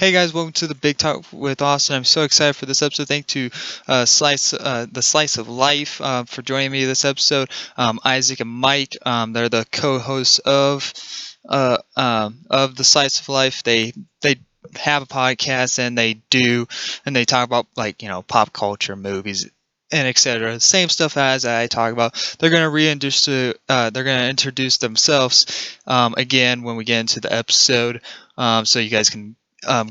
Hey guys, welcome to the Big Talk with Austin. I'm so excited for this episode. Thank you to the Slice of Life for joining me this episode. Isaac and Mike, they're the co-hosts of the Slice of Life. They have a podcast and they talk about pop culture, movies, and etc. Same stuff as I talk about. They're gonna introduce themselves again when we get into the episode, so you guys can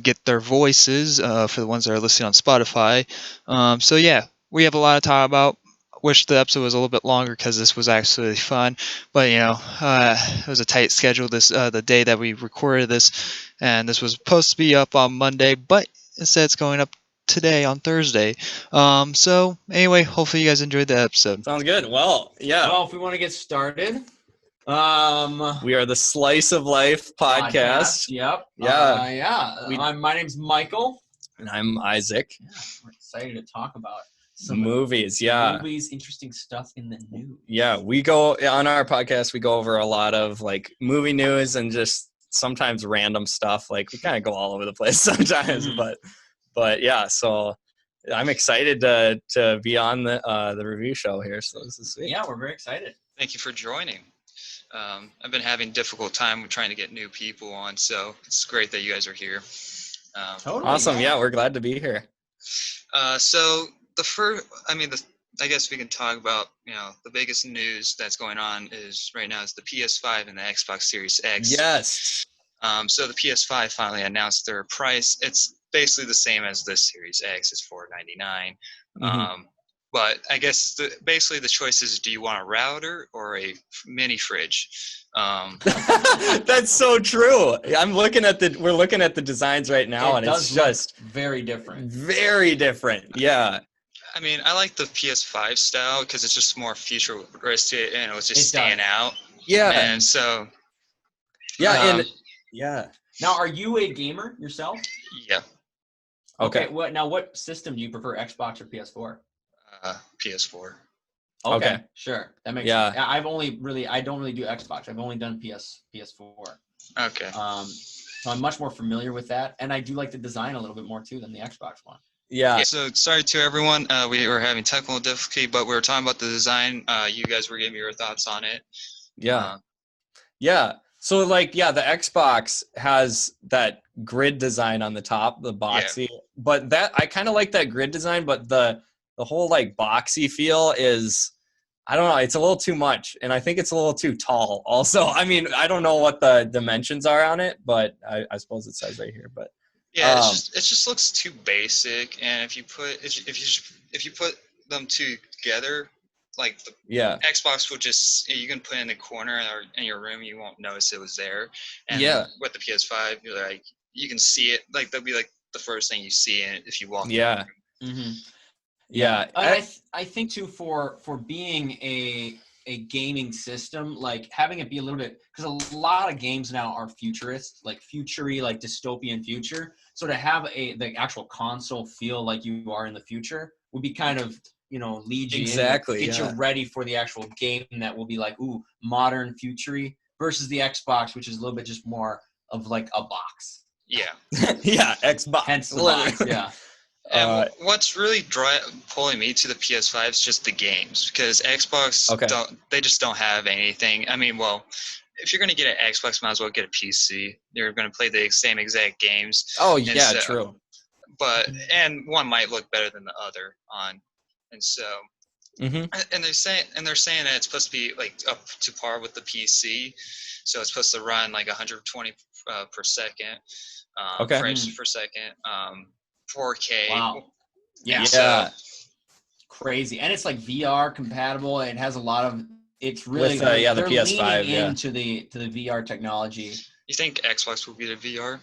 get their voices for the ones that are listening on Spotify. So yeah, we have a lot to talk about. Wish the episode was a little bit longer because this was actually fun, but it was a tight schedule. The day that we recorded this, and this was supposed to be up on Monday, but instead it's going up today on Thursday. So anyway, hopefully you guys enjoyed the episode. Sounds good. Well, yeah. Well, if we want to get started, We are the Slice of Life podcast. Yep. Yeah. My name's Michael. And I'm Isaac. Yeah, we're excited to talk about some Movies, interesting stuff in the news. Yeah, we go on our podcast, we go over a lot of like movie news and just sometimes random stuff. Like we kind of go all over the place sometimes, but yeah, so I'm excited to be on the review show here. So this is sweet. Yeah, we're very excited. Thank you for joining. I've been having difficult time with trying to get new people on, so it's great that you guys are here. Totally. Awesome. Yeah, we're glad to be here. So I guess we can talk about, the biggest news that's going on is right now is the PS5 and the Xbox Series X. Yes. So the PS5 finally announced their price. It's basically the same as the Series X. It's $499. But I guess basically the choice is: do you want a router or a mini fridge? That's so true. We're looking at the designs right now, and it's just very different. Very different. Yeah. I mean, I like the PS5 style because it's just more futuristic and it was just stand out. Yeah. And so. Yeah. Yeah. Now, are you a gamer yourself? Yeah. Okay. What system do you prefer, Xbox or PS4? PS4. Okay. Sure. That makes sense. I don't really do Xbox. I've only done PS4. Okay. So I'm much more familiar with that, and I do like the design a little bit more too than the Xbox one. Yeah. So sorry to everyone. We were having technical difficulty, but we were talking about the design. You guys were giving me your thoughts on it. Yeah. Yeah. So the Xbox has that grid design on the top, the boxy. Yeah. But that I kind of like that grid design, but the whole like boxy feel is, I don't know, it's a little too much, and I think it's a little too tall also. I mean, I don't know what the dimensions are on it, but I suppose it says right here, but yeah, it just looks too basic, and if you put them two together, like the Xbox will just, you can put it in the corner or in your room, you won't notice it was there. And with the PS5, you're like, you can see it, like that'll be like the first thing you see if you walk in the room. Mm-hmm. Yeah. I think too, for being a gaming system, like having it be a little bit, because a lot of games now are futurist, like futury, like dystopian future. So to have the actual console feel like you are in the future would be kind of, lead you exactly in, get you ready for the actual game that will be like, modern futury, versus the Xbox, which is a little bit just more of like a box. Yeah. Yeah, Xbox. Hence the box, yeah. And what's really pulling me to the PS5 is just the games, because Xbox they just don't have anything. I mean, well, if you're going to get an Xbox, might as well get a PC. You're going to play the same exact games. Oh yeah, true. But and one might look better than the other and so. And they're saying that it's supposed to be like up to par with the PC, so it's supposed to run like 120 per second, frames per second. 4K. Wow. Yeah. So, crazy. And it's like VR compatible. It has a lot of, it's really, the PS5, into the VR technology. You think Xbox will be the VR?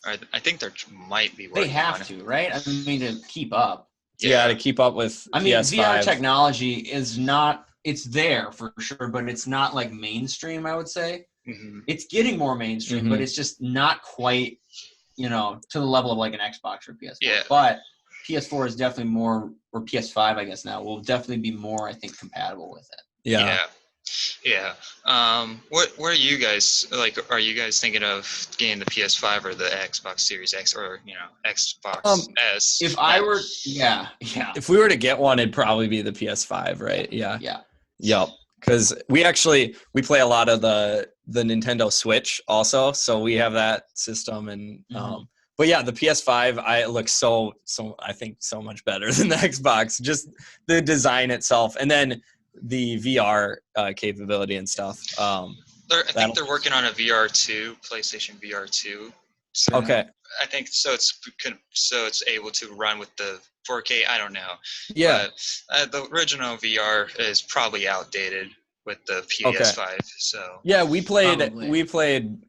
I think there might be. They have to, right? I mean, to keep up. Yeah, to keep up with PS5. VR technology is not, it's there for sure, but it's not like mainstream, I would say. Mm-hmm. It's getting more mainstream, but it's just not quite, to the level of like an Xbox or PS4. Yeah. But PS4 is definitely more, or PS5, I guess now, will definitely be more, I think, compatible with it. Yeah. Yeah. What are you guys like? Are you guys thinking of getting the PS5 or the Xbox Series X or Xbox S? If I were, yeah. If we were to get one, it'd probably be the PS5, right? Yeah. Yeah. Yep. Because we play a lot of the Nintendo Switch also, so we have that system. And but yeah, the PS5 it looks so I think so much better than the Xbox. Just the design itself, and then the VR capability and stuff. I think they're working on a VR2, PlayStation VR2. So okay. I think so. It's able to run with the 4K. I don't know. Yeah. But, the original VR is probably outdated with the PS5. Okay. So yeah, we played with we did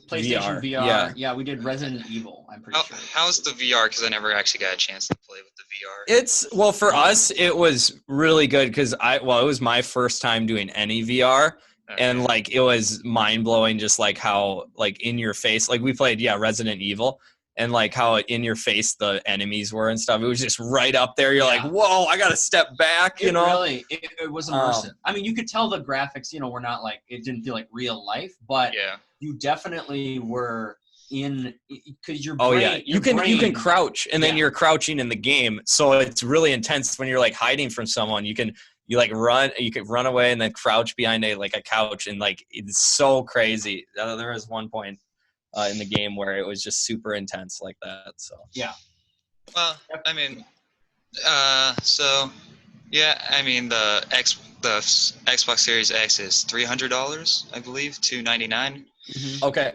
PlayStation VR. Yeah, we did Resident Evil. I'm pretty sure. How's the VR? Because I never actually got a chance to play with the VR. For us, it was really good because it was my first time doing any VR. Okay. And like it was mind blowing, just like how like in your face, like we played Resident Evil, and like how in your face the enemies were and stuff. It was just right up there. You're like, whoa, I gotta step back. You know, really, it was immersive. I mean, you could tell the graphics. Were not like it didn't feel like real life, but you definitely were in because your brain. You can crouch, and then you're crouching in the game, so it's really intense when you're like hiding from someone. You can run away and then crouch behind a couch, and like it's so crazy. There was one point in the game where it was just super intense like that. So well, I mean, the Xbox Series X is $300, I believe, $299. Mm-hmm. Okay.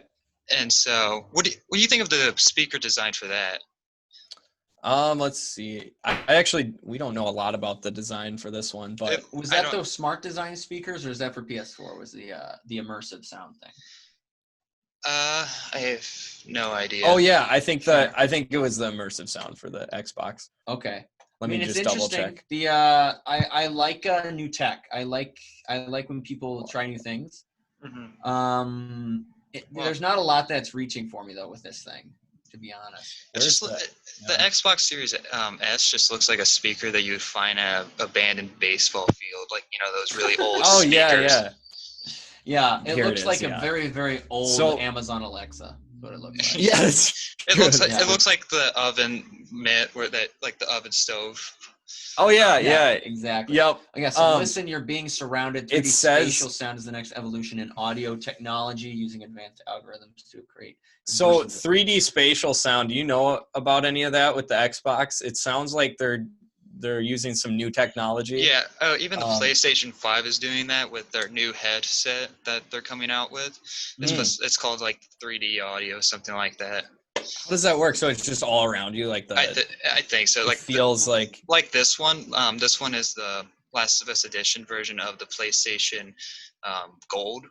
And so, what do you think of the speaker design for that? Let's see. We don't know a lot about the design for this one, but was that those smart design speakers, or is that for PS4? Was the immersive sound thing? I have no idea. Oh yeah, I think it was the immersive sound for the Xbox. Okay. Let me just double check. The I like new tech. I like when people try new things. Mm-hmm. There's not a lot that's reaching for me though with this thing, to be honest. The Xbox Series S just looks like a speaker that you would find at an abandoned baseball field, like those really old speakers. Yeah, it looks like a very, very old Amazon Alexa. What it looks like. Yes, it looks like the oven mitt, like the oven stove. Oh yeah, exactly. Yep. Okay, so listen, you're being surrounded. 3D spatial sound is the next evolution in audio technology using advanced algorithms to create. So 3D spatial sound, do you know about any of that with the Xbox? It sounds like they're using some new technology. Yeah, even the PlayStation 5 is doing that with their new headset that they're coming out with. It's called like 3D audio, something like that. How does that work? So it's just all around you, like I think so. Like feels like this one. This one is the Last of Us Edition version of the PlayStation Gold.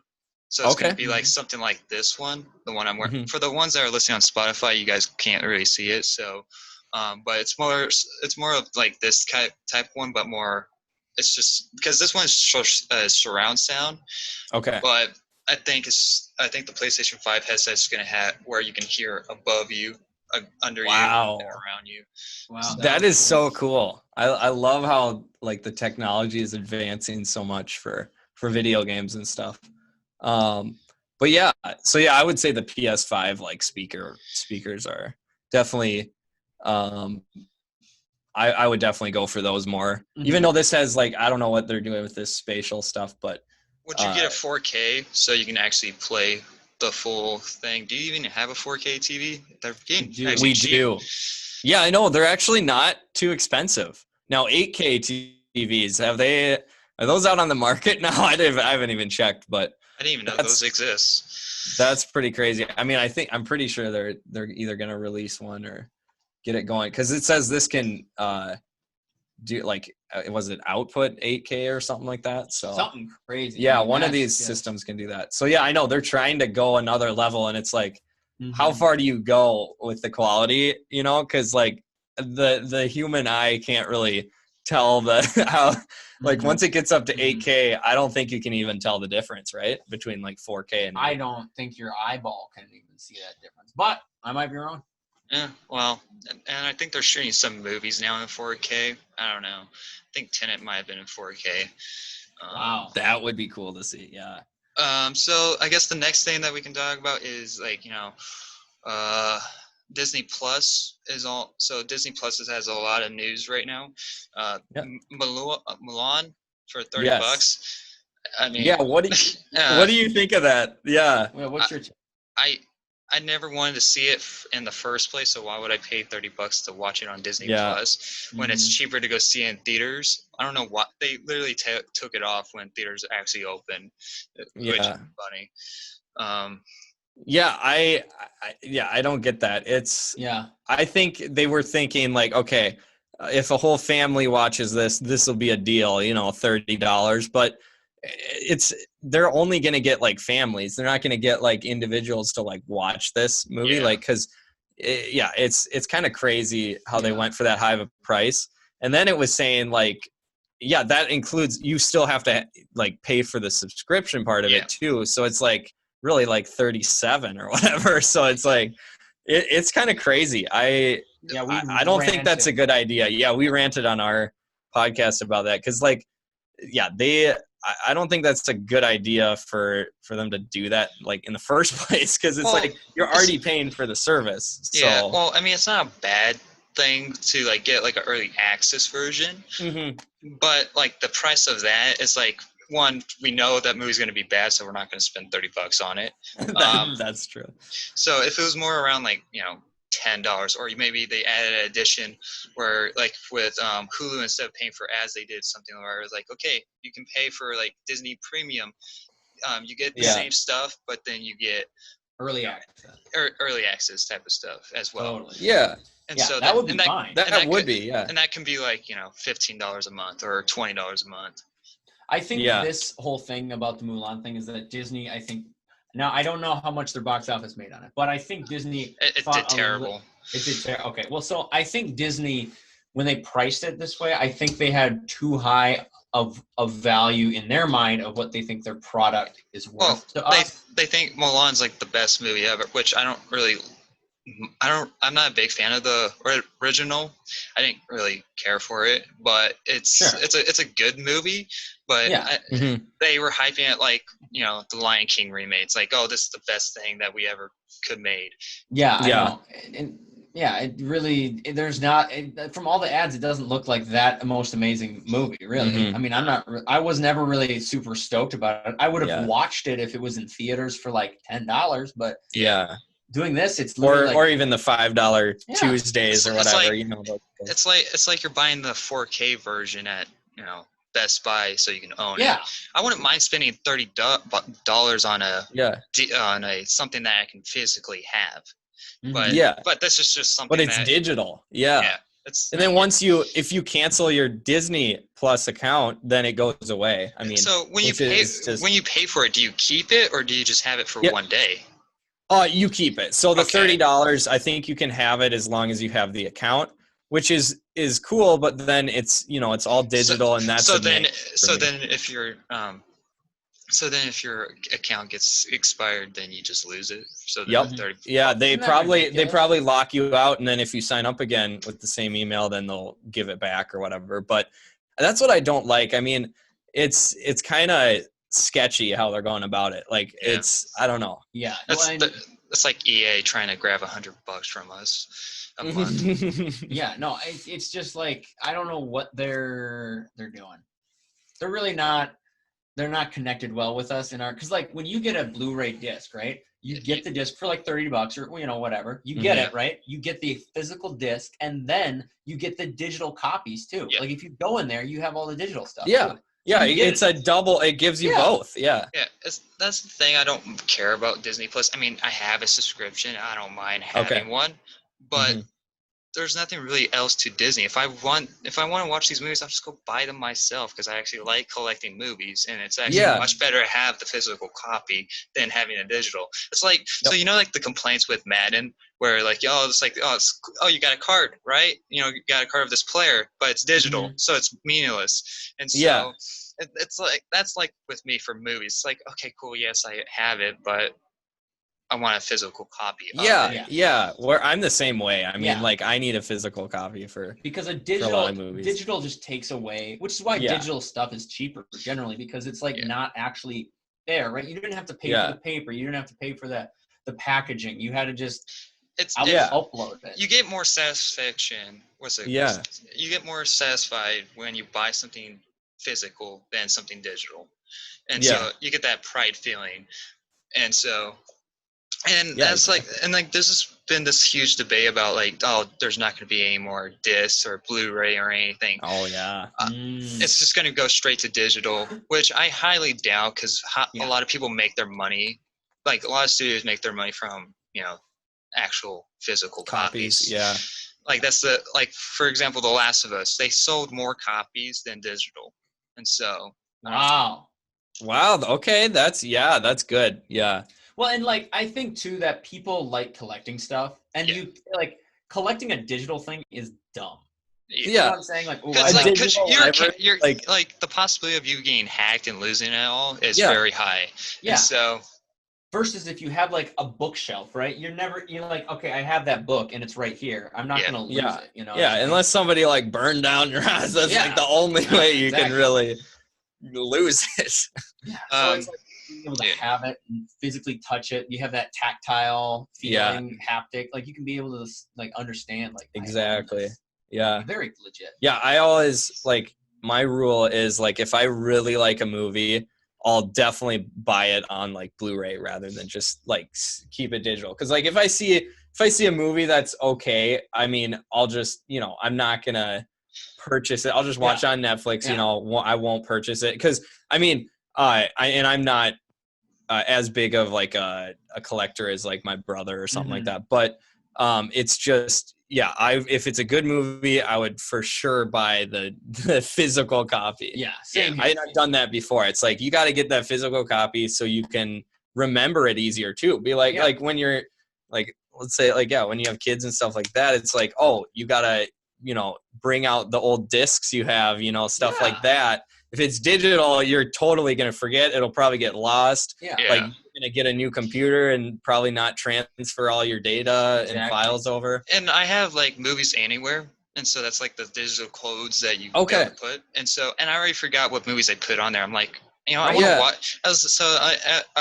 So it's going to be like something like this one, the one I'm wearing. Mm-hmm. For the ones that are listening on Spotify, you guys can't really see it. So, but it's more of like this type one, but more. It's just because this one is surround sound. Okay. But I think the PlayStation 5 headset is going to have where you can hear above you, under you, and around you. Wow, that is so cool. I love how like the technology is advancing so much for video games and stuff. But yeah, so I would say the PS5 like speakers are definitely. I would definitely go for those more, even though this has like I don't know what they're doing with this spatial stuff, but. Would you get a 4K so you can actually play the full thing? Do you even have a 4K TV? They're getting we cheap. Do. Yeah, I know. They're actually not too expensive. Now, 8K TVs, are those out on the market now? I haven't even checked, but I didn't even know those exist. That's pretty crazy. I mean, I'm pretty sure they're either going to release one or get it going because it says this can do like was it output 8K or something like that? So something crazy. Yeah, one of these systems can do that. So yeah, I know they're trying to go another level, and it's like, how far do you go with the quality? Because like the human eye can't really tell how. Like once it gets up to 8K, I don't think you can even tell the difference, right, between like 4K and. I don't think your eyeball can even see that difference, but I might be wrong. Yeah, well, and I think they're shooting some movies now in 4K. I don't know. I think Tenet might have been in 4K. Wow. That would be cool to see. Yeah. So I guess the next thing that we can talk about is uh, Disney Plus is all. So Disney Plus has a lot of news right now. Yeah. Mulan for 30 Yes. bucks. I mean, Yeah. What do you think of that? Yeah. Well, what's your I I never wanted to see it in the first place, so why would I pay 30 bucks to watch it on Disney Yeah. Plus when it's cheaper to go see it in theaters? I don't know what they literally took it off when theaters actually opened, which is Yeah. funny. Um, Yeah. I don't get that. I think they were thinking like, okay, if a whole family watches this will be a deal, $30. But they're only going to get like families. They're not going to get like individuals to like watch this movie. Yeah. Like, cause it's kind of crazy how they Yeah. went for that high of a price. And then it was saying like, yeah, that includes, you still have to like pay for the subscription part of Yeah. it too. So it's like really like 37 or whatever. So it's like, it's kind of crazy. I don't think that's a good idea. Yeah, we ranted on our podcast about that because, like, yeah, I don't think that's a good idea for them to do that, like, in the first place, because it's like you're already paying for the service. So. Yeah, well, I mean, it's not a bad thing to like get like an early access version, but like the price of that is like, one, we know that movie's going to be bad, so we're not going to spend 30 bucks on it. That's true. So if it was more around like, $10, or maybe they added an edition where like with Hulu, instead of paying for ads, they did something where it was like, okay, you can pay for like Disney Premium. You get the same stuff, but then you get early access. Early access type of stuff as well. Totally. Yeah. And Yeah, so that would be fine. That would be, yeah. And that can be like, $15 a month or $20 a month. I think this whole thing about the Mulan thing is that Disney, I think, now I don't know how much their box office made on it, but I think Disney It did terrible. It did terrible. Okay, well, so I think Disney, when they priced it this way, I think they had too high of value in their mind of what they think their product is worth to us. They think Mulan's like the best movie ever, which I'm not a big fan of the original. I didn't really care for it, but it's a good movie. But they were hyping it like, the Lion King remake. It's like, oh, this is the best thing that we ever could made. Yeah, I know. And it really, there's not, from all the ads, it doesn't look like that most amazing movie, really. I mean, I was never really super stoked about it. I would have watched it if it was in theaters for like $10, but doing this, it's or even the $5 Tuesdays or whatever. It's like you're buying the 4K version at Best Buy so you can own it. I wouldn't mind spending $30 on a something that I can physically have. But but this is just something. But it's digital. Yeah. And then if you cancel your Disney Plus account, then it goes away. I mean, so when you pay for it, do you keep it or do you just have it for one day? You keep it. So the $30, I think you can have it as long as you have the account, which is cool. But then it's all digital, and that's so then if your account gets expired, then you just lose it. So they probably lock you out, and then if you sign up again with the same email, then they'll give it back or whatever. But that's what I don't like. I mean, it's kind of sketchy how they're going about it. Like I don't know. Yeah, it's like EA trying to grab $100 from us a month. Yeah, no, it's just like I don't know what they're doing. They're really not. They're not connected well with us because like when you get a Blu-ray disc, right? You get the disc for like $30 or whatever. You get it, right? You get the physical disc, and then you get the digital copies too. Like if you go in there, you have all the digital stuff. Yeah. Too. Yeah, it's a double. It gives you both. Yeah. Yeah, that's the thing I don't care about Disney Plus. I mean, I have a subscription. I don't mind having one, but there's nothing really else to Disney. If I want to watch these movies, I'll just go buy them myself because I actually like collecting movies, and it's actually much better to have the physical copy than having a digital. It's like so like the complaints with Madden where like you got a card, right? You got a card of this player, but it's digital, so it's meaningless. And so it's like that's like with me for movies. It's like, okay, cool, yes, I have it, but I want a physical copy of Yeah, it. yeah. Where I'm the same way. I mean, Yeah. like I need a physical copy for because a a lot of digital movies. digital just takes away, which is why Yeah. digital stuff is cheaper generally, because it's like Yeah. not actually there, right? You didn't have to pay Yeah. for the paper, you didn't have to pay for the packaging, you had to just It's Yeah. upload it. you get more satisfaction. Yeah. You get more satisfied when you buy something physical than something digital, and Yeah. so you get that pride feeling, and so. And Yeah, that's like there's just been this huge debate about like, oh, there's not going to be any more discs or Blu-ray or anything. Oh yeah. It's just going to go straight to digital, which I highly doubt, because a lot of people make their money, like a lot of studios make their money from actual physical copies. Yeah. Like for example, The Last of Us, they sold more copies than digital, and so Wow. Wow. Okay. That's good. Yeah. Well, and like I think too that people like collecting stuff, and you like collecting a digital thing is dumb. You know what I'm saying? Like, because you're like like the possibility of you getting hacked and losing it all is Yeah. very high. Yeah. And so versus if you have like a bookshelf, right? You're like, okay, I have that book and it's right here. I'm not gonna lose it. You know? Yeah. Unless somebody like burned down your house, that's like the only way you can really lose it. Yeah. So it's like being able to have it and physically touch it. You have that tactile feeling, haptic. Like you can be able to like understand. Like exactly. Yeah. Very legit. Yeah. I always like my rule is like if I really like a movie, I'll definitely buy it on like Blu-ray rather than just like keep it digital. Because like if I see a movie that's okay, I mean, I'll just I'm not gonna purchase it. I'll just watch it on Netflix. I won't purchase it because I mean, I'm not as big of like a collector as like my brother or something like that. But it's just if it's a good movie, I would for sure buy the physical copy. Yeah, same here. I've done that before. It's like you got to get that physical copy so you can remember it easier too. Be like when you're like, let's say like when you have kids and stuff like that, it's like, oh, you gotta bring out the old discs you have, stuff like that. If it's digital, you're totally going to forget. It'll probably get lost. Yeah. Like you're going to get a new computer and probably not transfer all your data and files over. And I have like Movies Anywhere. And so that's like the digital codes that you put. And so, and I already forgot what movies I put on there. I'm like, I want to watch. I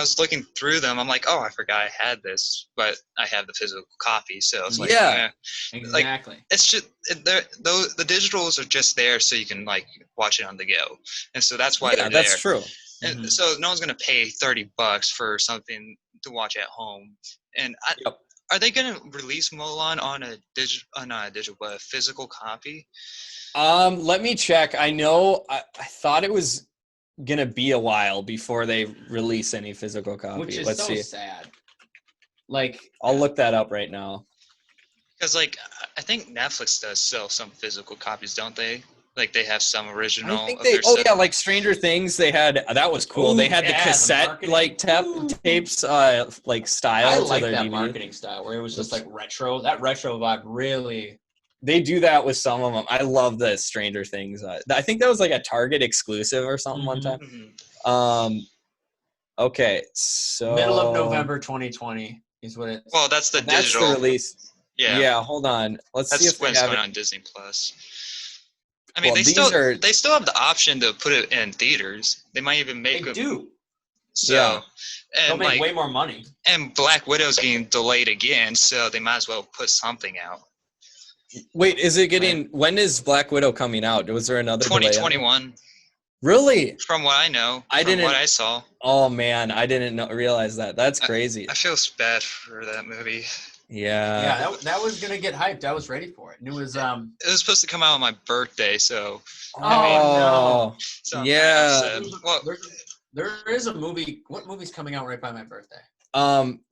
was looking through them. I'm like, oh, I forgot I had this, but I have the physical copy. So it's like, exactly. Like, it's just the digitals are just there so you can like watch it on the go, and so that's why they're there. That's true. And so no one's gonna pay $30 for something to watch at home. And are they gonna release Mulan on a physical copy? Let me check. I know. I thought it was gonna be a while before they release any physical copy. Which is Let's see. sad. Like I'll look that up right now. Because like I think Netflix does sell some physical copies, don't they? Like they have some original. I think like Stranger Things. They had that was cool. They had the cassette like tapes like style. I like to their that DVD. marketing style where it was just like retro. That retro vibe really. They do that with some of them. I love the Stranger Things. I think that was like a Target exclusive or something one time. Okay, so middle of November 2020 is what it. Well, that's the that's digital the release. Yeah. Hold on. Let's see if when they it's have going it on Disney Plus. I mean, they still have the option to put it in theaters. They might even make They do. So, and they'll make way more money. And Black Widow's getting delayed again, so they might as well put something out. Wait, is it getting? When is Black Widow coming out? Was there another 2021? Really? From what I know, what I saw. Oh man, I didn't realize that. That's crazy. I feel bad for that movie. Yeah. Yeah, that was gonna get hyped. I was ready for it. And it was It was supposed to come out on my birthday, so. No. So yeah. Well, there is a movie. What movie's coming out right by my birthday?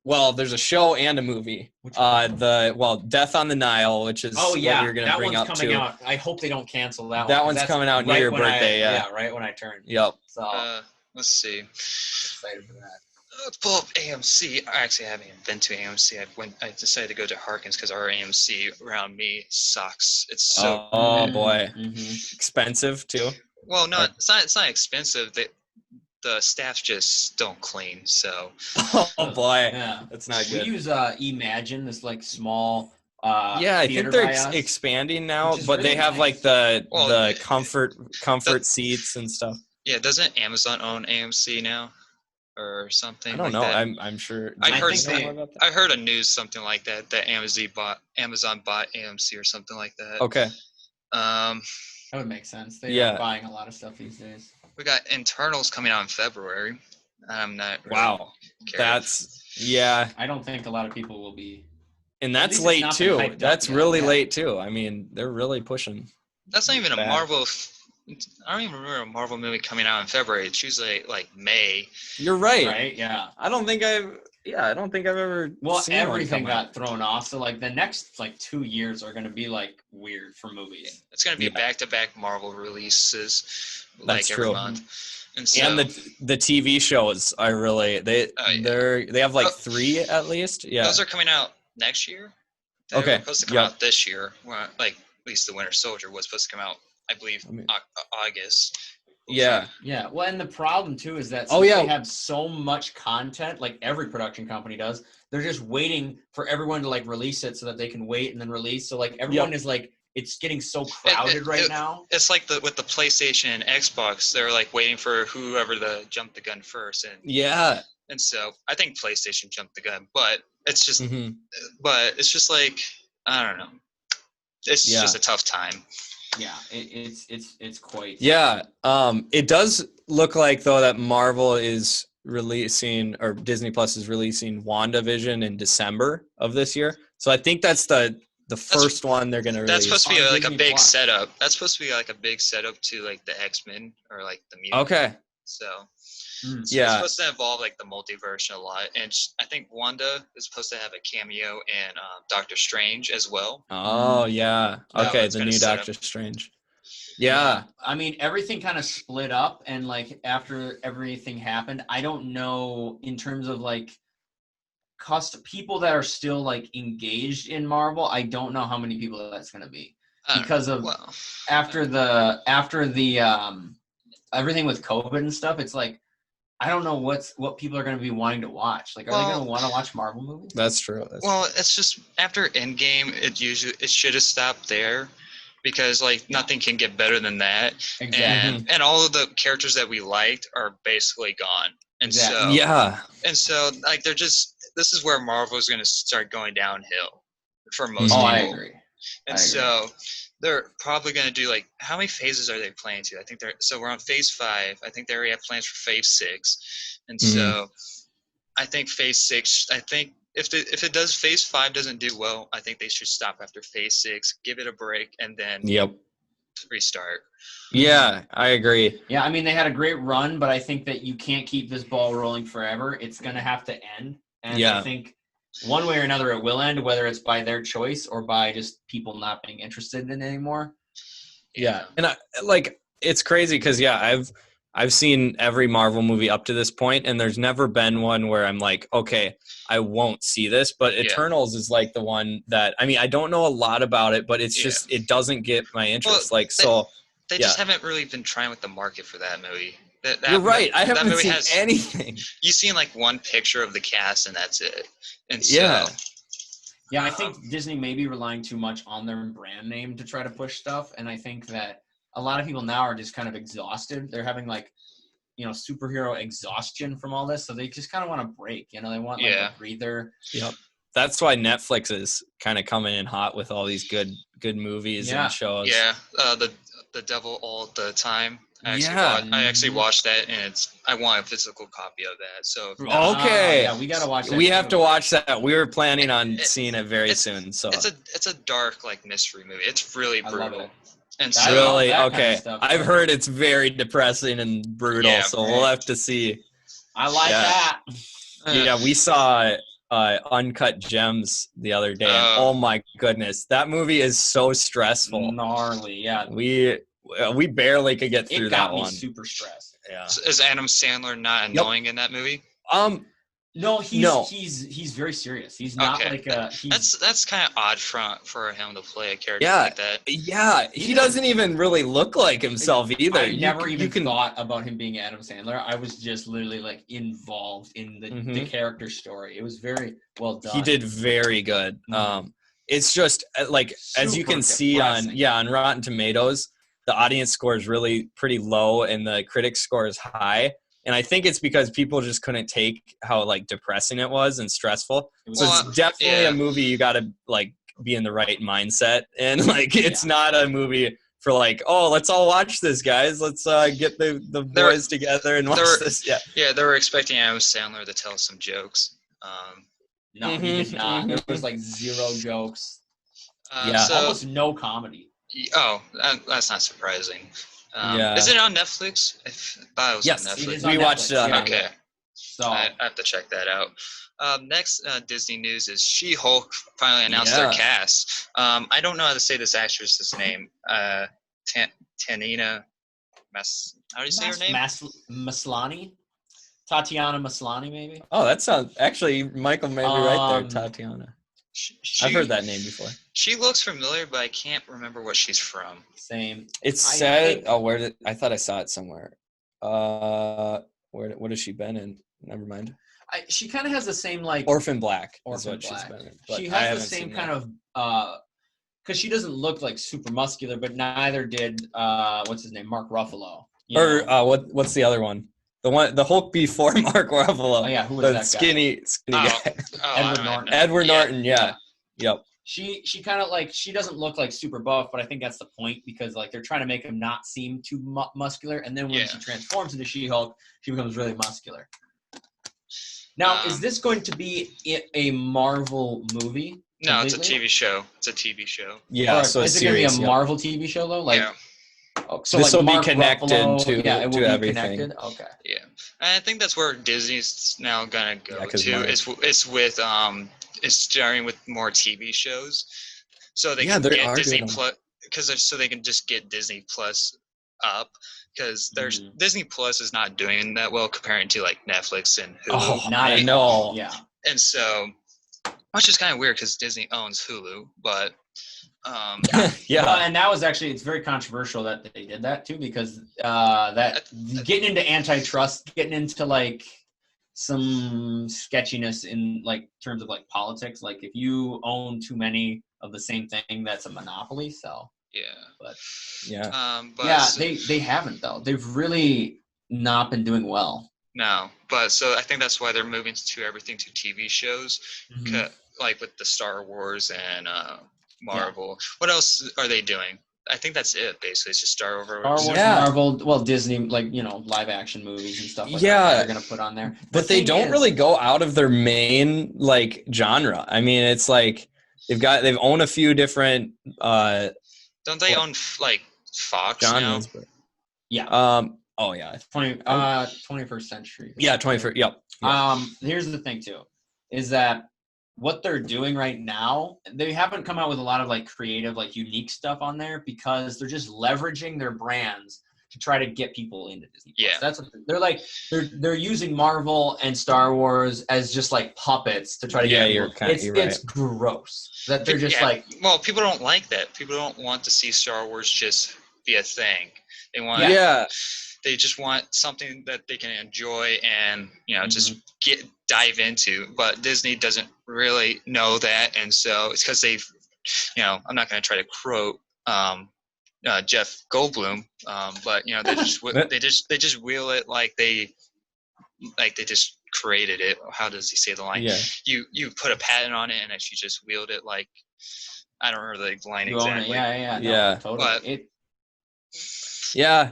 Well, there's a show and a movie. Death on the Nile, which is what you're gonna bring up too. That one's coming out. I hope they don't cancel that one. That one's coming out near your birthday. Right when I turn. Yep. So let's see. Excited for that. Let's pull up AMC. Actually, I haven't even been to AMC. I decided to go to Harkins because our AMC around me sucks. It's so. Oh boy, expensive too. Well, no, it's not expensive. the staff just don't clean. So Oh boy, Yeah. that's not We good. use Imagine, this like small Yeah, I think theater they're by us. expanding now, which is but they really have like nice. the Well, the it- comfort seats and stuff. yeah, doesn't Amazon own AMC now or something I don't like know. that? I'm sure. I I heard think Do you know they- more about that? I heard a news something like that Amazon bought AMC or something like that. Okay. That would make sense. They Yeah. are buying a lot of stuff these days. We got Internals coming out in February. I'm not really Wow. care. Yeah, I don't think a lot of people will be. and At that's least it's late not been too. hyped up That's yet. really Yeah. late too. I mean, they're really pushing. That's not even a Bad. Marvel. I don't even remember a Marvel movie coming out in February. It's usually like May. You're right. Right? Yeah. I don't think I've ever Well, seen one everything come out. got thrown off. So like the next like 2 years are going to be like weird for movies. It's gonna be Yeah. back-to-back Marvel releases, That's like every true. month. And so, And the TV shows are really Oh, yeah. they have like Oh. 3 at least. Yeah. those are coming out next year. They Okay, were supposed to come yep. out this year. Well, like at least the Winter Soldier was supposed to come out, I believe, I mean- August. Yeah. Yeah. Well, and the problem too is that Oh, since yeah. they have so much content, like every production company does, they're just waiting for everyone to like release it so that they can wait and then release. So like everyone is like, it's getting so crowded right now. It's like with the PlayStation and Xbox, they're like waiting for whoever to jump the gun first, Yeah. and so I think PlayStation jumped the gun, but it's just hmm like I don't know, it's Yeah. just a tough time. Yeah. It's quite. Yeah. It does look like though that Marvel is releasing, or Disney Plus is releasing WandaVision in December of this year. So I think that's the first one they're gonna release. That's supposed to be on like a Disney big Plus. setup. That's supposed to be like a big setup to like the X-Men or like the mutant. Okay. So Mm. it's Yeah. supposed to involve like the multiverse a lot, and I think Wanda is supposed to have a cameo in Doctor Strange as well. Oh yeah. That Okay, one's the gonna new set Doctor up. Strange. Yeah. I mean, everything kind of split up, and like after everything happened, I don't know in terms of like people that are still like engaged in Marvel. I don't know how many people that's going to be I don't because know. of Well, after the everything with COVID and stuff. It's like I don't know what people are going to be wanting to watch. Like, are they Well- going to want to watch Marvel movies? That's true. well, it's just after Endgame, it should have stopped there, because like nothing can get better than that, Exactly. and all of the characters that we liked are basically gone, and Exactly. so Yeah. and so like this is where Marvel is going to start going downhill for most Oh, people. I agree. And I agree. so they're probably going to do like, how many phases are they planning to? I think we're on phase 5. I think they already have plans for phase 6. And so I think phase 6, I think if it does, phase 5 doesn't do well, I think they should stop after phase 6, give it a break, and then Yep. restart. Yeah, I agree. Yeah, I mean, they had a great run, but I think that you can't keep this ball rolling forever. It's going to have to end. And Yeah. I think one way or another it will end, whether it's by their choice or by just people not being interested in it anymore. Yeah. And it's crazy because I've seen every Marvel movie up to this point, and there's never been one where I'm like, okay, I won't see this. But Yeah. Eternals is like the one that, I mean, I don't know a lot about it, but it's just, it doesn't get my interest. They just haven't really been trying with the market for that movie. You're right. I that haven't movie seen anything. You've seen like one picture of the cast, and that's it. And so, Yeah. Yeah, I think Disney may be relying too much on their brand name to try to push stuff. And I think that a lot of people now are just kind of exhausted. They're having like, superhero exhaustion from all this. So they just kind of want a break. They want like Yeah. a breather. Yep. That's why Netflix is kind of coming in hot with all these good movies Yeah. and shows. yeah, the Devil All the Time. I actually Mhm. watched that, and I want a physical copy of that. So Okay. Yeah, we got to watch that. We have too. to watch that. We were planning on It- seeing it very it's- soon. So it's a dark like mystery movie. It's really I love brutal. it. And I so love really that kind of okay. stuff. I've heard it's very depressing and brutal. Yeah, so we'll have to see. I like Yeah. that. Yeah, we saw Uncut Gems the other day. And Oh. oh my goodness, that movie is so stressful. Gnarly. Yeah. We barely could get through It got that me one. super stressed. Yeah. is Adam Sandler not annoying in that movie? No, No. he's very serious. He's not Okay. like a. He's, That's kind of odd for him to play a character Yeah. like that. Yeah, he doesn't even really look like himself either. I You never c- even you can, thought about him being Adam Sandler. I was just literally like involved in the Mhm. character story. It was very well done. He did very good. Mhm. It's just like as you Super can see on depressing. on Rotten Tomatoes, the audience score is really pretty low and the critic score is high. And I think it's because people just couldn't take how like depressing it was and stressful. It was So Well, it's definitely yeah. a movie you got to like be in the right mindset, and like it's Yeah. not a movie for like, oh, let's all watch this, guys. Let's get the There- boys together and watch there- this. Yeah. Yeah, they were expecting Adam Sandler to tell some jokes. No, he did Mhm, not. There mhm. was like zero jokes. Yeah. So, Almost no comedy. that's not surprising. Yeah. Is it on Netflix? I thought it was Yes, on It Netflix. is on we watched it Netflix, on yeah. Okay, So I have to check that out. Next Disney news is She-Hulk finally announced their Yeah. cast. I don't know how to say this actress's name. Tanina how do you say her name? Maslany, Tatiana Maslany, maybe. Oh, that sounds actually Michael may be right there, Um, Tatiana. She, I've heard that name before. She looks familiar, but I can't remember what she's from. Same. It I said, think- oh, where did I thought I saw it somewhere. What has she been in? Never mind. She kind of has the same like. Orphan Black is Orphan what Black. she's been in. But She I has haven't the same seen kind that. of because she doesn't look like super muscular, but neither did what's his name, Mark Ruffalo. You Or know? what's the other one? The Hulk before Mark Ruffalo. Oh yeah, who was The that guy? skinny Oh, guy. I Edward don't Norton. know. Edward Yeah. Norton, yeah. Yep. She kind of like she doesn't look like super buff, but I think that's the point because like they're trying to make him not seem too muscular, and then when Yeah. she transforms into She-Hulk, she becomes really muscular. Now, is this going to be a Marvel movie? No, it's a completely? TV show. It's a TV show. Yeah, Or so it's is it going to serious. be a Yep. Marvel TV show though? Like, Yeah, oh, so This like will be Mark connected Ruffalo, to- yeah, it will to be everything. connected. Okay. yeah. And I think that's where Disney's now gonna go Yeah, 'cause to. Mark- It's with it's starting with more TV shows, so they Yeah, can they get are Disney doing them. Plus so they can just get Disney Plus up because there's Mhm. Disney Plus is not doing that well comparing to like Netflix and Hulu. Oh, Not I at know. all. Yeah. And so, which is kind of weird because Disney owns Hulu, but Yeah. Well, and that was actually it's very controversial that they did that too because that getting into antitrust, getting into like some sketchiness in like terms of like politics. Like if you own too many of the same thing, that's a monopoly. So yeah. Yeah. But yeah, so- they haven't though. They've really not been doing well. no, but so I think that's why they're moving to everything to TV shows, Mm-hmm. like with the Star Wars and Marvel. What else are they doing? I think that's it. Basically, it's just Star Wars. Star Wars, Yeah. Marvel, well, Disney, like live action movies and stuff like Yeah. that they're gonna put on there. The But they thing don't is- really go out of their main like genre. I mean, it's like they've owned a few different Don't they What? own like Fox now? genres. But, Yeah. oh yeah. 21st century. Yeah, 21st. Yep. Here's the thing too, is that what they're doing right now, they haven't come out with a lot of like creative, like unique stuff on there because they're just leveraging their brands to try to get people into Disney Plus. Yeah. That's what they're like. They're using Marvel and Star Wars as just like puppets to try to Yeah, get you're people. kinda- you're It's gross that they're just Yeah. like Well, people don't like that. People don't want to see Star Wars just be a thing. They want. Yeah. They just want something that they can enjoy and just Mm-hmm. dive into. But Disney doesn't really know that, and so it's because they've, I'm not going to try to quote Jeff Goldblum, but they just wheel it like they just created it. How does he say the line? Yeah. You put a patent on it, and then she just wheeled it like I don't remember the line you own it. exactly. Yeah, Yeah. totally. But- Yeah.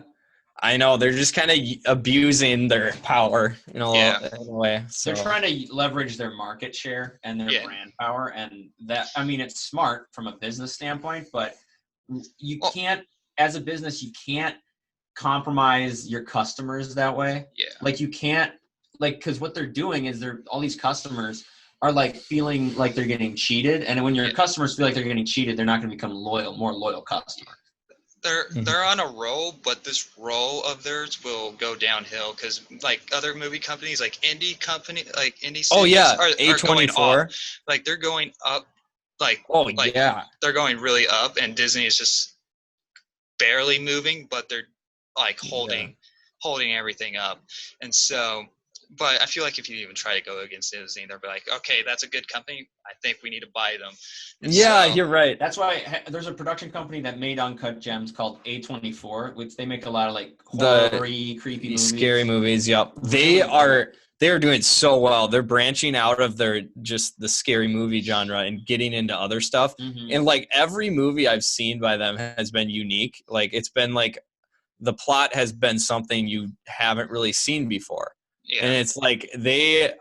I know they're just kind of abusing their power in a way. So They're trying to leverage their market share and their Yeah. brand power, and that it's smart from a business standpoint, but you Well- can't, as a business, you can't compromise your customers that way. Yeah. Like you can't, because what they're doing is all these customers are like feeling like they're getting cheated, and when your Yeah. customers feel like they're getting cheated, they're not going to become more loyal customers. they're on a roll, but this roll of theirs will go downhill because like other movie companies, like indie Oh studios yeah, are going up. A24. Like they're going up, like Oh like yeah. they're going really up, and Disney is just barely moving, but they're like holding everything up. And so, but I feel like if you even try to go against Disney, they'll be like, okay, that's a good company. I think we need to buy them. And Yeah, so, you're right. That's why there's a production company that made Uncut Gems called A24, which they make a lot of like horror-y, creepy movies. Scary movies. Yep. They are doing so well. They're branching out of the scary movie genre and getting into other stuff. Mhm. And like every movie I've seen by them has been unique. Like it's been like the plot has been something you haven't really seen before. yeah. And it's like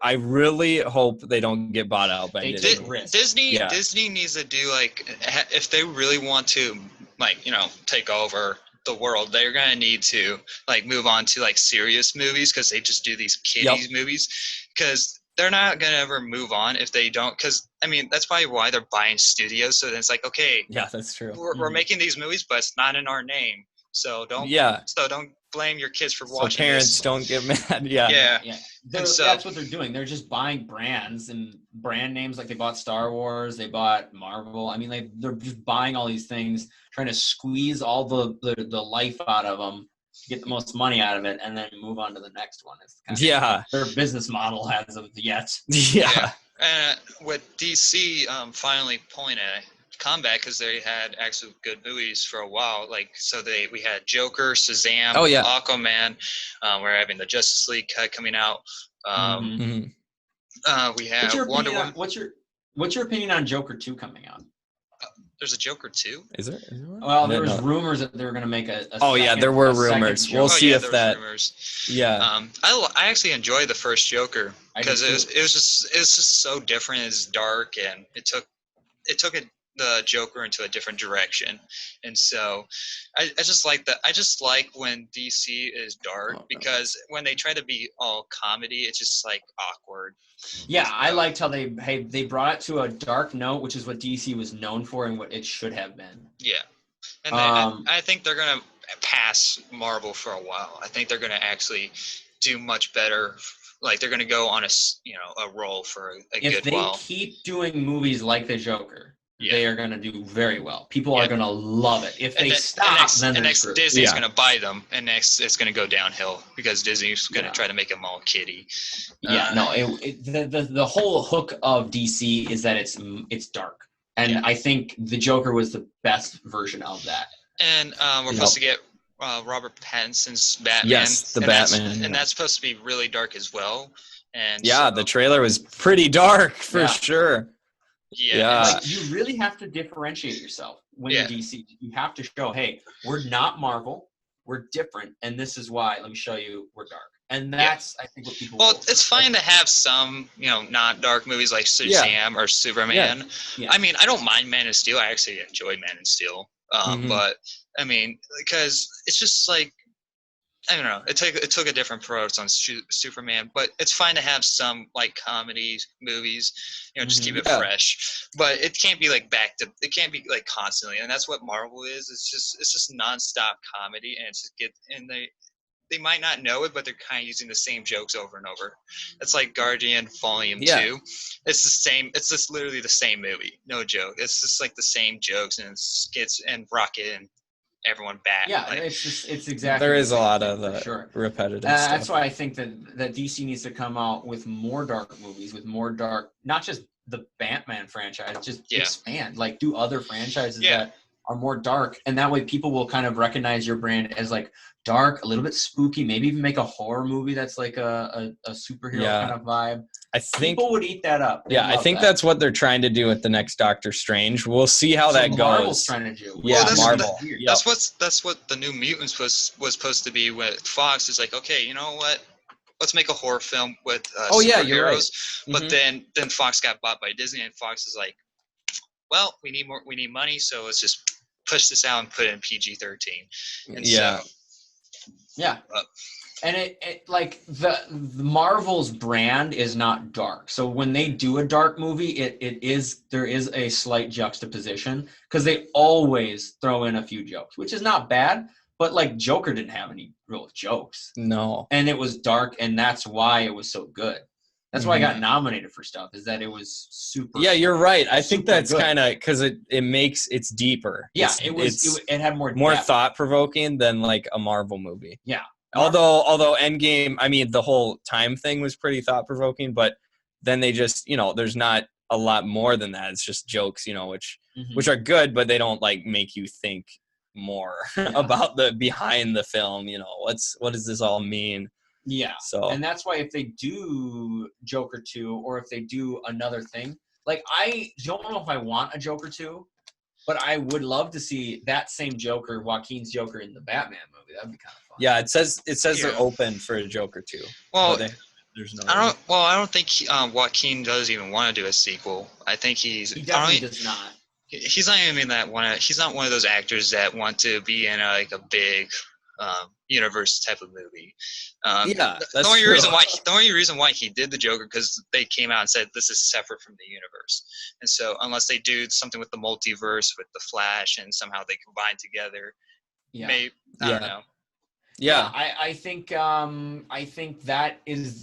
I really hope they don't get bought out by They Disney. take risks. Disney needs to do like if they really want to like take over the world, they're gonna need to like move on to like serious movies because they just do these kiddies movies because they're not gonna ever move on if they don't. Because I mean that's probably why they're buying studios. So then it's like okay, Yeah, that's true. we're making these movies, but it's not in our name. So don't blame your kids for watching. So parents this. don't get mad. Yeah. Yeah. So, that's what they're doing. They're just buying brands and brand names. Like they bought Star Wars, they bought Marvel. I mean, they're just buying all these things, trying to squeeze all the life out of them, get the most money out of it, and then move on to the next one. It's kind of their business model as of yet. Yeah. With DC finally pulling a comeback because they had actually good movies for a while. Like we had Joker, Shazam, Aquaman. We're having the Justice League cut coming out. We have Wonder Woman. What's your opinion on Joker 2 coming out? There's a Joker 2? Is there? Well, there was rumors that they were going to make a there were rumors. We'll see if that. Rumors. Yeah. I actually enjoyed the first Joker because it was just so different. It's dark and it took the Joker into a different direction, and so I just like that. I just like when DC is dark because when they try to be all comedy, it's just like awkward. Yeah, I liked how they brought it to a dark note, which is what DC was known for and what it should have been. Yeah, and I think they're gonna pass Marvel for a while. I think they're gonna actually do much better. Like they're gonna go on a roll for a good while. If they keep doing movies like the Joker, they are going to do very well. People are going to love it. If they stop, then next Disney's going to buy them, and next it's going to go downhill because Disney's going to try to make them all kiddie. The whole hook of DC is that it's dark, and I think the Joker was the best version of that. And we're supposed to get Robert Pattinson's Batman. Yes, Batman, and that's supposed to be really dark as well. And the trailer was pretty dark for sure. Yeah. Like, you really have to differentiate yourself when you're DC. You have to show, hey, we're not Marvel. We're different. And this is why. Let me show you we're dark. And that's, I think, what people it's fine to have some, not dark movies like Shazam or Superman. I mean, I don't mind Man of Steel. I actually enjoy Man of Steel. But, I mean, because it's just like, I don't know. It took a different approach on Superman, but it's fine to have some like comedy movies, just keep it fresh. But it can't be like it can't be like constantly, and that's what Marvel is. It's just nonstop comedy, and they might not know it, but they're kind of using the same jokes over and over. It's like Guardian Volume 2. It's the same. It's just literally the same movie. No joke. It's just like the same jokes and skits and Rocket and everyone back. Yeah, it's exactly. There is a lot of the repetitive stuff. That's why I think that DC needs to come out with more dark movies, with more dark, not just the Batman franchise, just expand, like do other franchises that are more dark, and that way people will kind of recognize your brand as like dark, a little bit spooky, maybe even make a horror movie that's like a superhero kind of vibe. I think people would eat that up. I think that's what they're trying to do with the next Doctor Strange. We'll see how that goes. Marvel's trying to do. Marvel. That's what the New Mutants was supposed to be with Fox. Is like, okay, you know what? Let's make a horror film with superheroes. You're right. But then Fox got bought by Disney, and Fox is like, well, we need money, so let's just push this out and put it in PG-13. And And it like the Marvel's brand is not dark. So when they do a dark movie, there is a slight juxtaposition because they always throw in a few jokes, which is not bad. But like Joker didn't have any real jokes, No. and it was dark, and that's why it was so good. That's why I got Mhm. nominated for stuff. Is that it was super. Yeah, you're right. I think super that's good. kind of because it's deeper. Yeah, It's it had more more depth. thought provoking than like a Marvel movie. Yeah. Although Endgame, I mean, the whole time thing was pretty thought provoking, but then they just, there's not a lot more than that. It's just jokes, Mhm. which are good, but they don't like make you think more Yeah. about the behind the film. What does this all mean? Yeah. So And that's why if they do Joker 2 or if they do another thing, like I don't know if I want a Joker 2, but I would love to see that same Joker, Joaquin's Joker in the Batman movie. That'd be kind of fun. yeah, it says Yeah. they're open for a Joker too. Well, there's no. I don't think Joaquin does even want to do a sequel. I think He definitely does not. He's not even he's not one of those actors that want to be in a big universe type of movie. Yeah, the that's only true. reason why he did the Joker because they came out and said this is separate from the universe, and so unless they do something with the multiverse with the Flash and somehow they combine together, Yeah. maybe I don't know. Yeah. I think that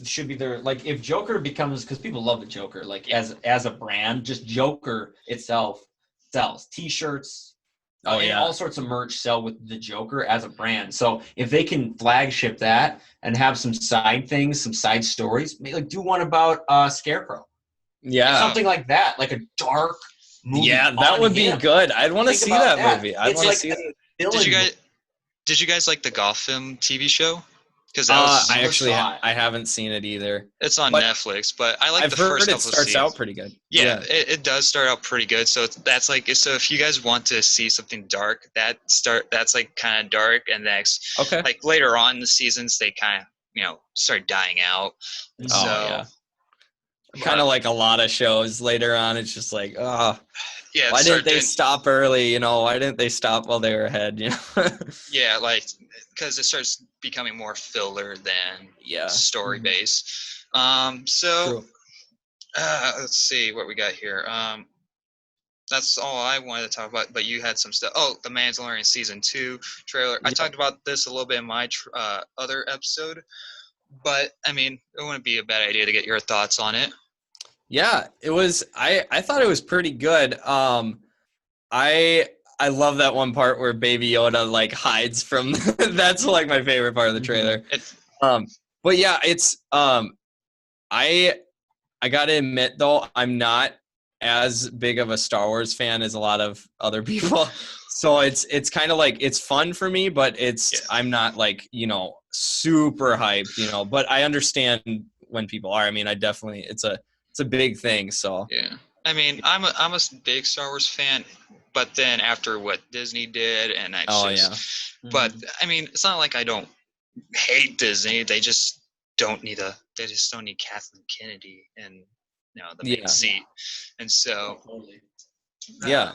should be their, like, if Joker becomes, because people love the Joker, like as a brand, just Joker itself sells T-shirts. And all sorts of merch sell with the Joker as a brand. So if they can flagship that and have some side things, some side stories, maybe like do one about Scarecrow. Yeah. Something like that, like a dark movie. Yeah, that would be good. I'd want to Think see about that movie. I'd It's want to like see a that. villain Did you guys like the Gotham TV show? Because I actually saw it. I haven't seen it either. it's on but Netflix, but I like I've the heard first it couple of starts seasons. out pretty good. Yeah, it does start out pretty good. So that's so if you guys want to see something dark, that's like kind of dark, and next Okay. like later on in the seasons they kind of start dying out. And Oh, so yeah. Kind of like a lot of shows later on, it's just like, oh, yeah, why start didn't they doing- stop early? Why didn't they stop while they were ahead? Yeah, like because it starts becoming more filler than Yeah. story Mhm. based. True. Let's see what we got here. That's all I wanted to talk about. But you had some stuff. Oh, The Mandalorian season 2 trailer. I Yep. talked about this a little bit in my other episode. But I mean, it wouldn't be a bad idea to get your thoughts on it. Yeah, it was. I thought it was pretty good. I love that one part where Baby Yoda like hides from. That's like my favorite part of the trailer. But yeah, it's I gotta admit though, I'm not as big of a Star Wars fan as a lot of other people. So it's kind of like it's fun for me, but I'm not like super hyped, but I understand when people are. I mean, I definitely it's a big thing. So Yeah, I mean, I'm a big Star Wars fan, but then after what Disney did, and but I mean, it's not like I don't hate Disney. They just don't need Kathleen Kennedy in the main seat, and so yeah.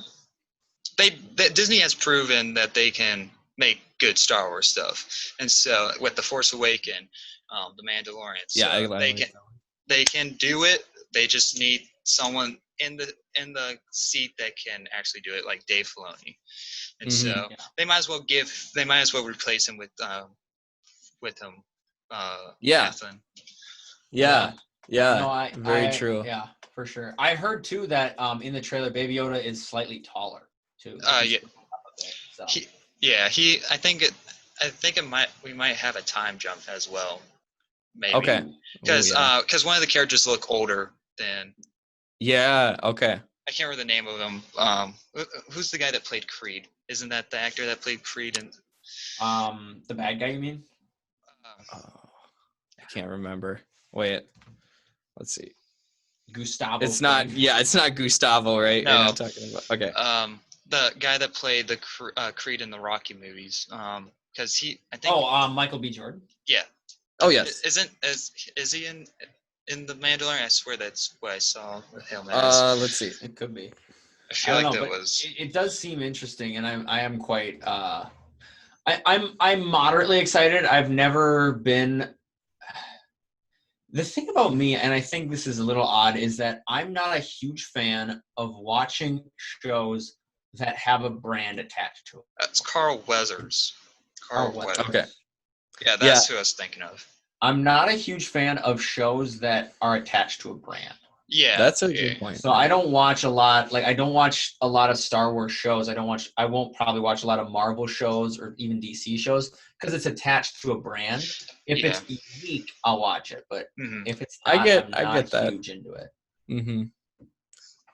Disney has proven that they can make good Star Wars stuff, and so with The Force Awakens, The Mandalorian, so they can do it. They just need someone in the seat that can actually do it, like Dave Filoni, and so they might as well replace him with him. Kathleen. Yeah. No, very true. Yeah, for sure. I heard too that in the trailer, Baby Yoda is slightly taller too. Yeah. So. I think we might have a time jump as well. Maybe. Okay. Because one of the characters look older than. Yeah. Okay. I can't remember the name of him. Who's the guy that played Creed? Isn't that the actor that played Creed? The bad guy, you mean? I can't remember. Wait. Let's see. Gustavo. It's not. Yeah, it's not Gustavo, right? No. Talking about. Okay. The guy that played the Creed in the Rocky movies. Because I think. Oh, Michael B. Jordan. Yeah. Oh yes. Is he in the Mandalorian? I swear that's what I saw him as. Let's see. It could be. I feel like that was. It does seem interesting, and I am quite I'm moderately excited. I've never been. The thing about me, and I think this is a little odd, is that I'm not a huge fan of watching shows that have a brand attached to it. That's Carl Weathers. Carl Or what? Weathers. Okay. Yeah, that's who I was thinking of. I'm not a huge fan of shows that are attached to a brand. Yeah, That's a good point. So I don't watch a lot. Like I don't watch a lot of Star Wars shows. I won't probably watch a lot of Marvel shows or even DC shows because it's attached to a brand. If it's unique, I'll watch it. But if it's not, I get I'm not that. huge into it. Mm-hmm.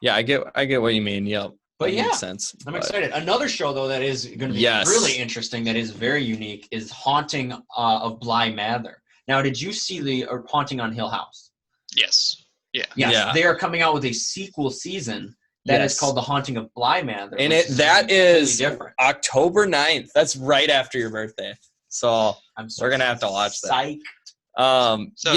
Yeah, I get what you mean. Yep. But that yeah, makes sense. I'm excited. Another show though that is going to be really interesting, that is very unique, is Haunting of Bly Manor. Now, did you see the Haunting on Hill House? Yes. Yeah. Yes, Yeah. they are coming out with a sequel season that is called The Haunting of Bly Manor. And that is different. October 9th. That's right after your birthday. So we're going to have to watch that. Psyched. So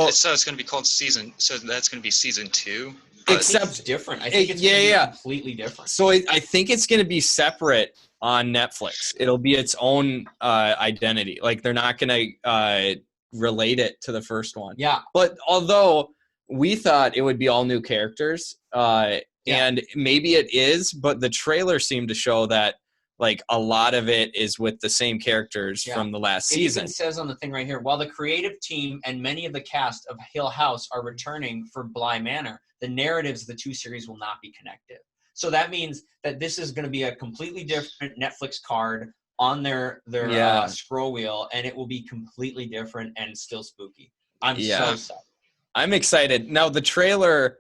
it's going to be called season. So that's going to be season 2. Except it's different. I think it's going to be completely different. So I think it's going to be separate on Netflix. It'll be its own identity. Like they're not going to relate it to the first one. Yeah. But although we thought it would be all new characters, and maybe it is, but the trailer seemed to show that like a lot of it is with the same characters from the last season. It even says on the thing right here, while the creative team and many of the cast of Hill House are returning for Bly Manor, the narratives of the two series will not be connected. So that means that this is going to be a completely different Netflix card on their scroll wheel, and it will be completely different and still spooky. I'm so excited. I'm excited. Now the trailer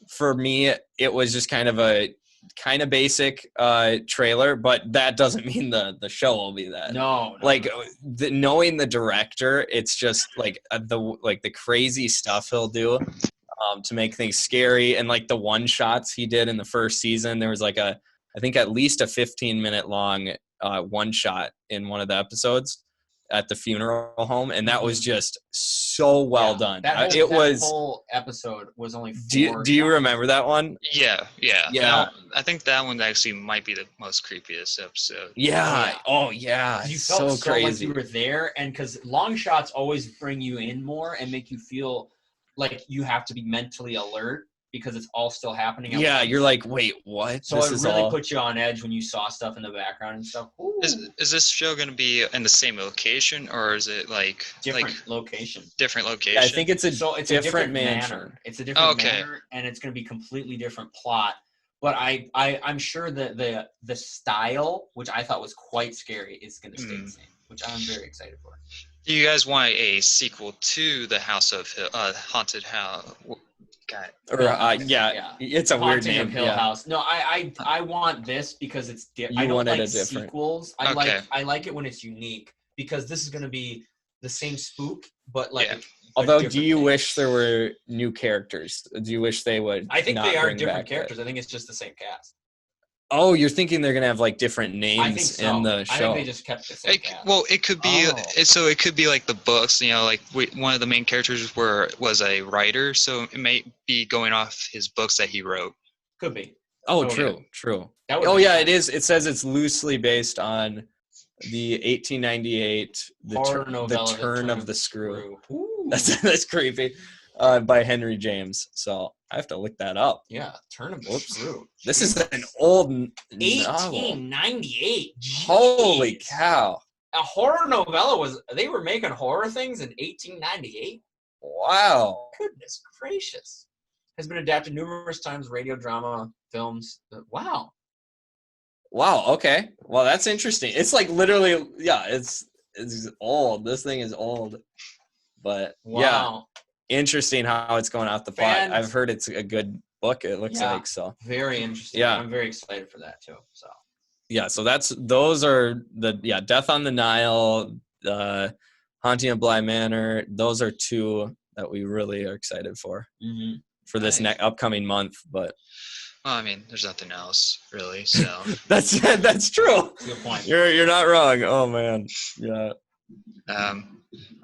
for me, it was just kind of basic trailer, but that doesn't mean the show will be that. No. Knowing the director, it's just like the crazy stuff he'll do to make things scary, and like the one shots he did in the first season. There was I think at least a 15-minute long one shot in one of the episodes at the funeral home, and that was just so well done. That whole episode was only 4 Do you remember that one? Yeah. Yeah. I think that one actually might be the most creepiest episode. Yeah. Oh yeah. You felt so crazy. like you were there, and because long shots always bring you in more and make you feel like you have to be mentally alert because it's all still happening. Yeah, you're like, wait, what? So it really put you on edge when you saw stuff in the background and stuff. Is this show going to be in the same location, or is it different location? Different location. I think it's a different manor. It's a different manor, and it's going to be completely different plot. But I'm sure that the style, which I thought was quite scary, is going to stay the same, which I'm very excited for. Do you guys want a sequel to the House of Haunted House? It's a weird name. Of Hill House. No, I want this because it's different. I don't like sequels. I like it when it's unique because this is going to be the same spook, but Although, do you wish there were new characters? Do you wish they would? I think they are different characters. I think it's just the same cast. Oh, you're thinking they're gonna have different names in the show? I think they just kept the same cast. Well, it could be. So it could be like the books. One of the main characters was a writer, so it may be going off his books that he wrote. Could be. Oh, true. It is. It says it's loosely based on the 1898 The Turn of the Screw. That's creepy. By Henry James. So I have to look that up. Yeah, Turn of the Screw. This is an old 1898. Holy cow! A horror novella they were making horror things in 1898. Wow! Goodness gracious! Has been adapted numerous times, radio, drama, films. Wow. Okay. Well, that's interesting. It's literally, it's old. This thing is old, but interesting how it's going off the plot. I've heard it's a good book. It looks like so. Very interesting. Yeah, I'm very excited for that too. So. Yeah. So those are Death on the Nile, Haunting of Bly Manor. Those are 2 that we really are excited for this upcoming month. But well, I mean, there's nothing else really. So that's true. Good point. You're not wrong. Oh man. Yeah.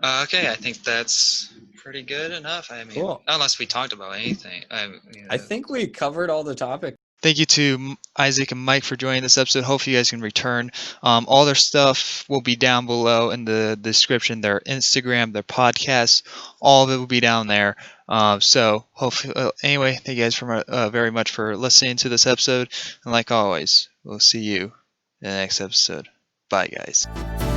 Okay, I think that's pretty good enough. I mean, cool. Unless we talked about anything. I think we covered all the topics. Thank you to Isaac and Mike for joining this episode. Hopefully you guys can return. All their stuff will be down below in the description. Their Instagram, their podcasts, all of it will be down there. So hopefully, anyway, thank you guys very much for listening to this episode. And like always, we'll see you in the next episode. Bye, guys.